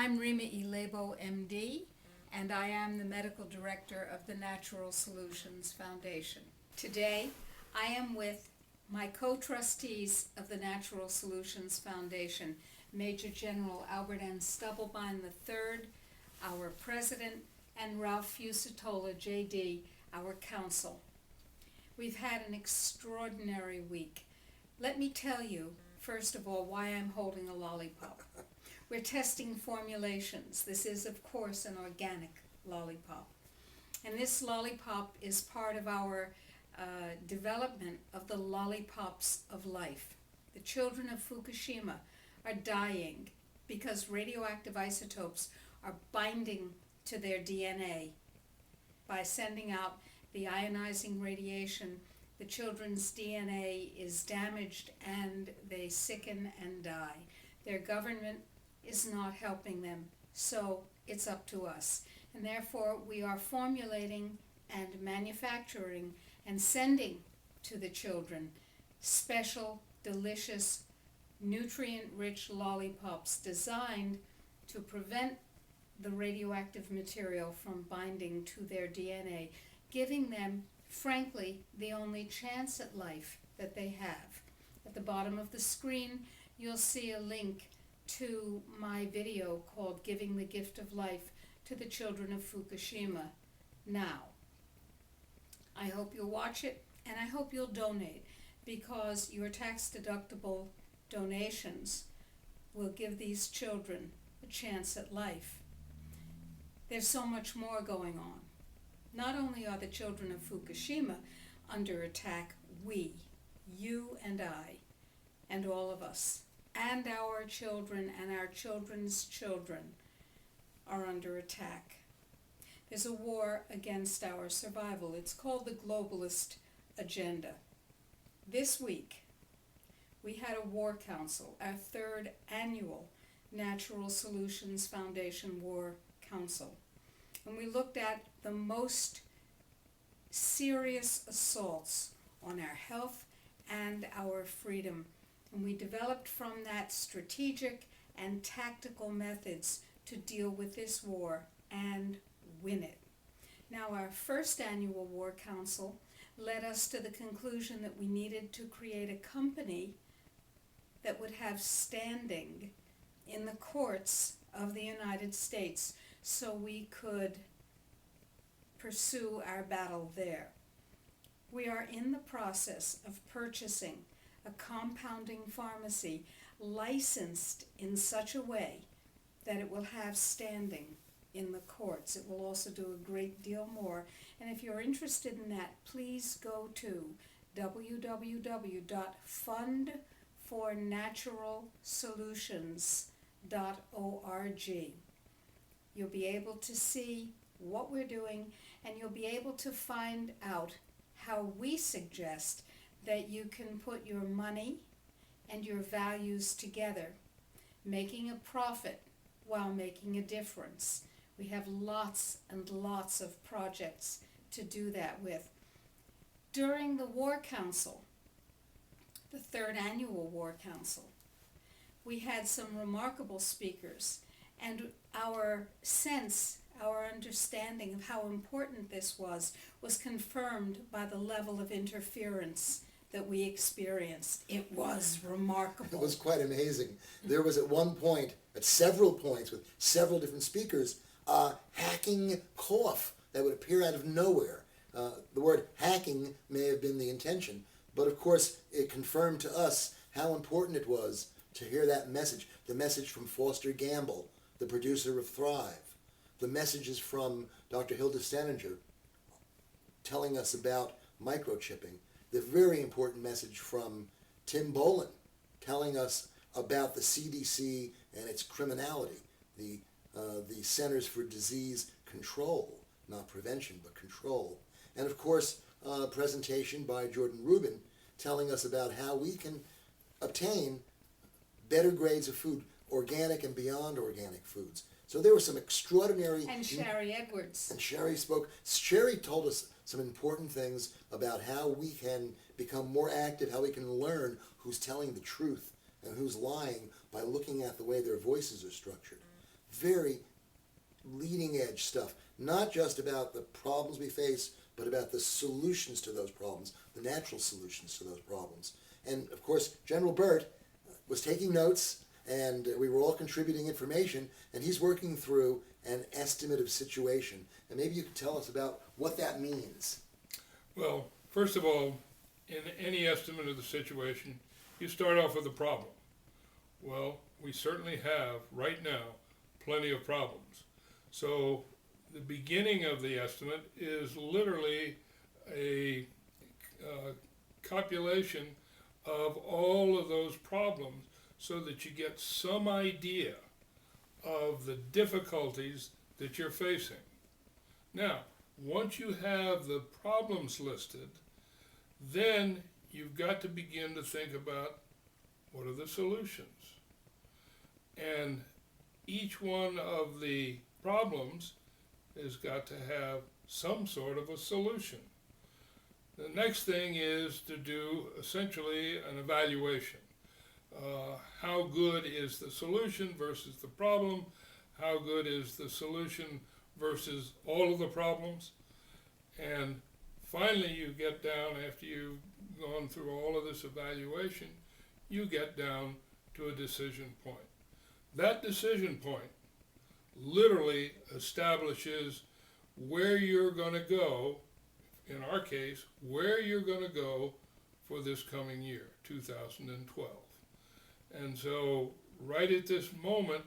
I'm Rima Laibow, MD, and I am the Medical Director of the Natural Solutions Foundation. Today, I am with my co-trustees of the Natural Solutions Foundation, Major General Albert N. Stubblebine III, our President, and Ralph Fucetola, JD, our Counsel. We've had an extraordinary week. Let me tell you, first of all, why I'm holding a lollipop. We're testing formulations. This is, of course, an organic lollipop. And this lollipop is part of our development of the lollipops of life. The children of Fukushima are dying because radioactive isotopes are binding to their DNA. By sending out the ionizing radiation, the children's DNA is damaged and they sicken and die. Their government is not helping them, so it's up to us. And therefore, we are formulating and manufacturing and sending to the children special, delicious, nutrient-rich lollipops designed to prevent the radioactive material from binding to their DNA, giving them, frankly, the only chance at life that they have. At the bottom of the screen, you'll see a link to my video called Giving the Gift of Life to the Children of Fukushima now. I hope you'll watch it, and I hope you'll donate, because your tax-deductible donations will give these children a chance at life. There's so much more going on. Not only are the children of Fukushima under attack, we, you and I, and all of us, and our children and our children's children are under attack. There's a war against our survival. It's called the globalist agenda. This week, we had a War Council, our third annual Natural Solutions Foundation War Council. And we looked at the most serious assaults on our health and our freedom. And we developed from that strategic and tactical methods to deal with this war and win it. Now, our first annual War Council led us to the conclusion that we needed to create a company that would have standing in the courts of the United States so we could pursue our battle there. We are in the process of purchasing a compounding pharmacy licensed in such a way that it will have standing in the courts. It will also do a great deal more. And if you're interested in that, please go to www.fundfornaturalsolutions.org. You'll be able to see what we're doing, and you'll be able to find out how we suggest that you can put your money and your values together, making a profit while making a difference. We have lots and lots of projects to do that with. During the War Council, the third annual War Council, we had some remarkable speakers, and our understanding of how important this was confirmed by the level of interference that we experienced. It was remarkable. It was quite amazing. There was at one point, at several points with several different speakers, a hacking cough that would appear out of nowhere. The word hacking may have been the intention, but of course it confirmed to us how important it was to hear that message, the message from Foster Gamble, the producer of Thrive, the messages from Dr. Hilda Steninger telling us about microchipping, the very important message from Tim Bolin telling us about the CDC and its criminality, the Centers for Disease Control, not prevention, but control. And of course, a presentation by Jordan Rubin telling us about how we can obtain better grades of food, organic and beyond organic foods. So there were some extraordinary... And Sherry Edwards. And Sherry spoke. Sherry told us some important things about how we can become more active, how we can learn who's telling the truth and who's lying by looking at the way their voices are structured. very leading edge stuff, not just about the problems we face, but about the solutions to those problems, the natural solutions to those problems. And of course, General Bert was taking notes, and we were all contributing information, and he's working through an estimate of situation. And maybe you could tell us about what that means. Well, first of all, in any estimate of the situation, you start off with a problem. Well, we certainly have, right now, plenty of problems. So the beginning of the estimate is literally a copulation of all of those problems so that you get some idea of the difficulties that you're facing. Now, once you have the problems listed, then you've got to begin to think about what are the solutions. And each one of the problems has got to have some sort of a solution. The next thing is to do essentially an evaluation. How good is the solution versus the problem? How good is the solution versus all of the problems? And finally you get down, after you've gone through all of this evaluation, you get down to a decision point. That decision point literally establishes where you're going to go, in our case, where you're going to go for this coming year, 2012. And so right at this moment,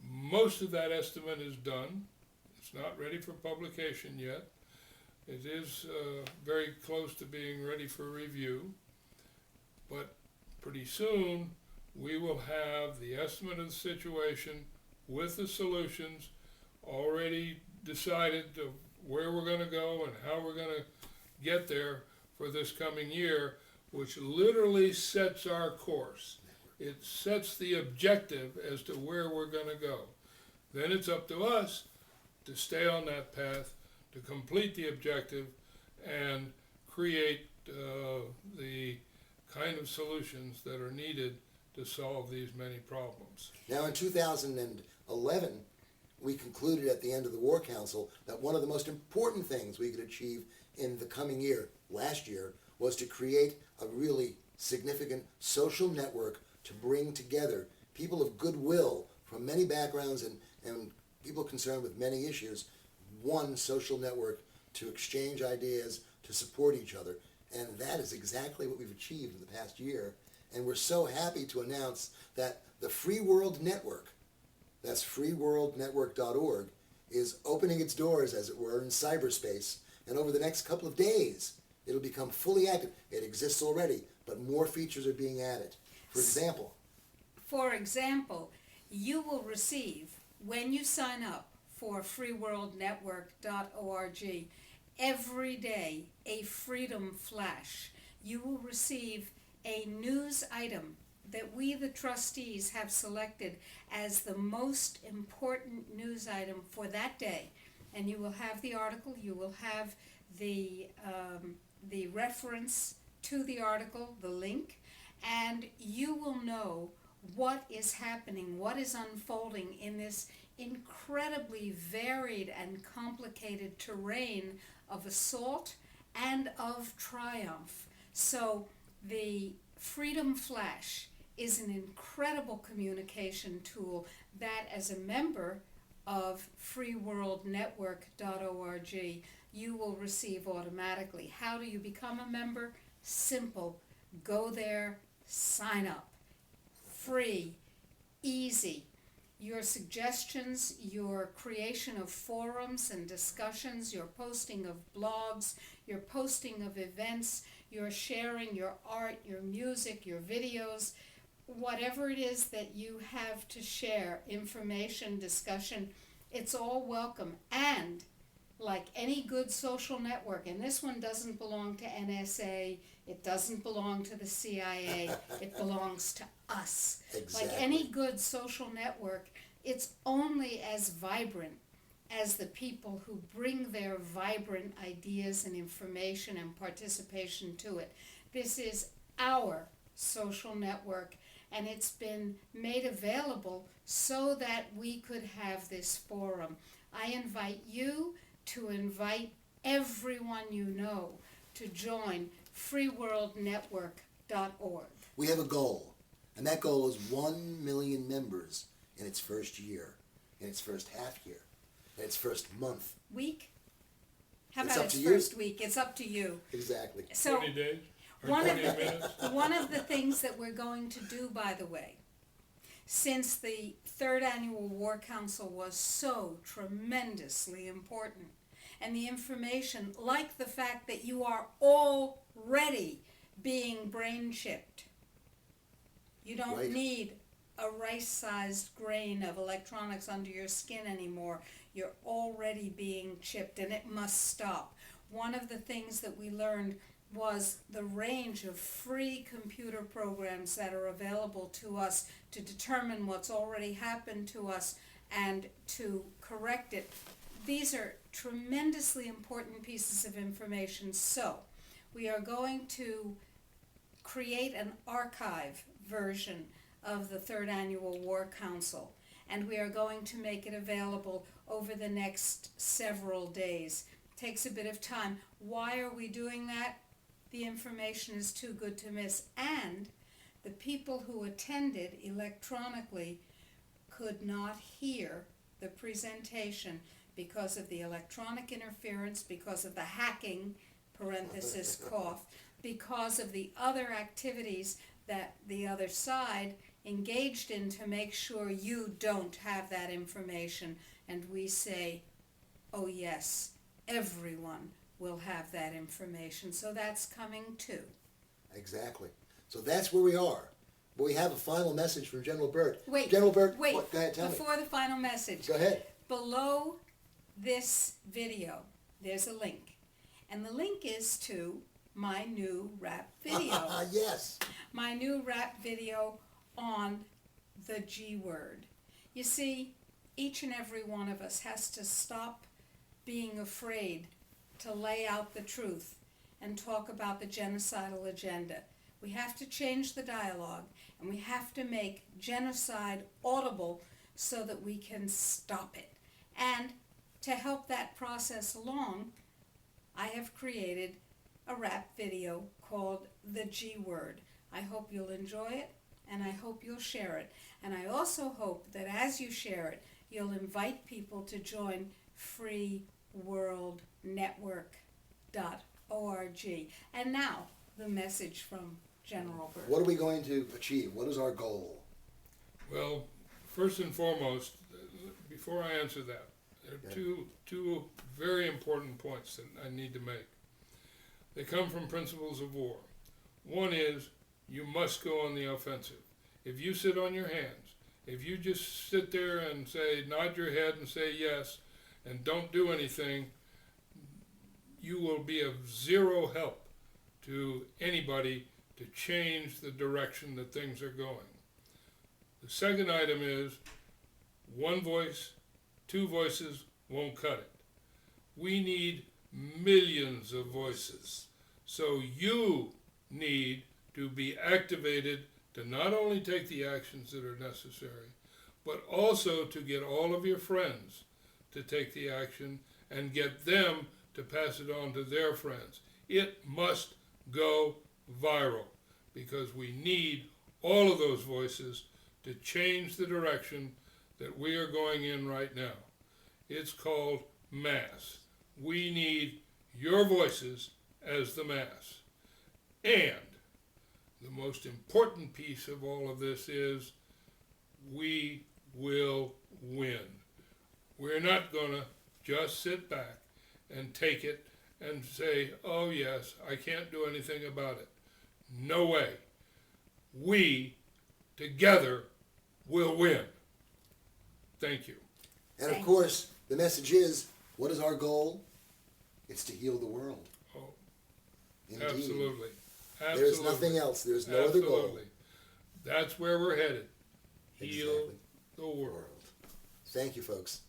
most of that estimate is done. It's not ready for publication yet. It is very close to being ready for review, but pretty soon we will have the estimate of the situation with the solutions already decided of where we're going to go and how we're going to get there for this coming year, which literally sets our course. It sets the objective as to where we're going to go. Then it's up to us to stay on that path, to complete the objective, and create the kind of solutions that are needed to solve these many problems. Now in 2011, we concluded at the end of the War Council that one of the most important things we could achieve in the coming year, last year, was to create a really significant social network to bring together people of goodwill from many backgrounds and people concerned with many issues, one social network to exchange ideas, to support each other. And that is exactly what we've achieved in the past year. And we're so happy to announce that the Free World Network, that's freeworldnetwork.org, is opening its doors, as it were, in cyberspace. And over the next couple of days, it'll become fully active. It exists already, but more features are being added. For example, you will receive, when you sign up for freeworldnetwork.org, every day a freedom flash. You will receive a news item that we, the trustees, have selected as the most important news item for that day. And you will have the article, you will have the reference to the article, the link, and you will know what is happening, what is unfolding in this incredibly varied and complicated terrain of assault and of triumph. So the Freedom Flash is an incredible communication tool that, as a member of freeworldnetwork.org, you will receive automatically. How do you become a member? Simple. Go there, sign up. Free, easy. Your suggestions, your creation of forums and discussions, your posting of blogs, your posting of events, your sharing your art, your music, your videos, whatever it is that you have to share, information, discussion, it's all welcome. And like any good social network, and this one doesn't belong to NSA, it doesn't belong to the CIA, it belongs to us. Exactly. Like any good social network, it's only as vibrant as the people who bring their vibrant ideas and information and participation to it. This is our social network, and it's been made available so that we could have this forum. I invite you to invite everyone you know to join freeworldnetwork.org. We have a goal, and that goal is 1 million members in its first year, in its first half year, in its first month. Week? How It's about up its to you. first week? It's up to you. Exactly. So 20 days or one 20 of the, minutes. one of the things that we're going to do, by the way, since the third annual War Council was so tremendously important, and the information, like the fact that you are already being brain chipped. You don't Right. need a rice-sized grain of electronics under your skin anymore. You're already being chipped, and it must stop. One of the things that we learned was the range of free computer programs that are available to us to determine what's already happened to us and to correct it. These are tremendously important pieces of information. So we are going to create an archive version of the third annual War Council, and we are going to make it available over the next several days. Takes a bit of time. Why are we doing that? The information is too good to miss, and the people who attended electronically could not hear the presentation because of the electronic interference, because of the hacking, parenthesis, cough, because of the other activities that the other side engaged in to make sure you don't have that information. And we say, oh yes, everyone will have that information. So that's coming too. Exactly. So that's where we are. But we have a final message from General Bert. Wait, General Bert, wait, what? Go ahead, tell me. before the final message. Go ahead. Below this video, there's a link. And the link is to my new rap video. Yes. My new rap video on the G word. You see, each and every one of us has to stop being afraid to lay out the truth and talk about the genocidal agenda. We have to change the dialogue, and we have to make genocide audible so that we can stop it. And to help that process along, I have created a rap video called The G Word. I hope you'll enjoy it, and I hope you'll share it. And I also hope that as you share it, you'll invite people to join freeworldnetwork.org. And now, the message from General Bert. What are we going to achieve? What is our goal? Well, first and foremost, before I answer that, there are two very important points that I need to make. They come from principles of war. One is you must go on the offensive. If you sit on your hands, if you just sit there and say, nod your head and say yes, and don't do anything, you will be of zero help to anybody to change the direction that things are going. The second item is one voice, two voices won't cut it. We need millions of voices. So you need to be activated to not only take the actions that are necessary, but also to get all of your friends to take the action and get them to pass it on to their friends. It must go viral because we need all of those voices to change the direction that we are going in right now. It's called mass. We need your voices as the mass. And the most important piece of all of this is we will win. We're not going to just sit back and take it and say, oh yes, I can't do anything about it. No way. We together will win. Thank you. And of course, the message is, what is our goal? It's to heal the world. Oh, Indeed. absolutely. There's nothing else. There's no other goal. That's where we're headed. Heal Exactly. the world. Thank you, folks.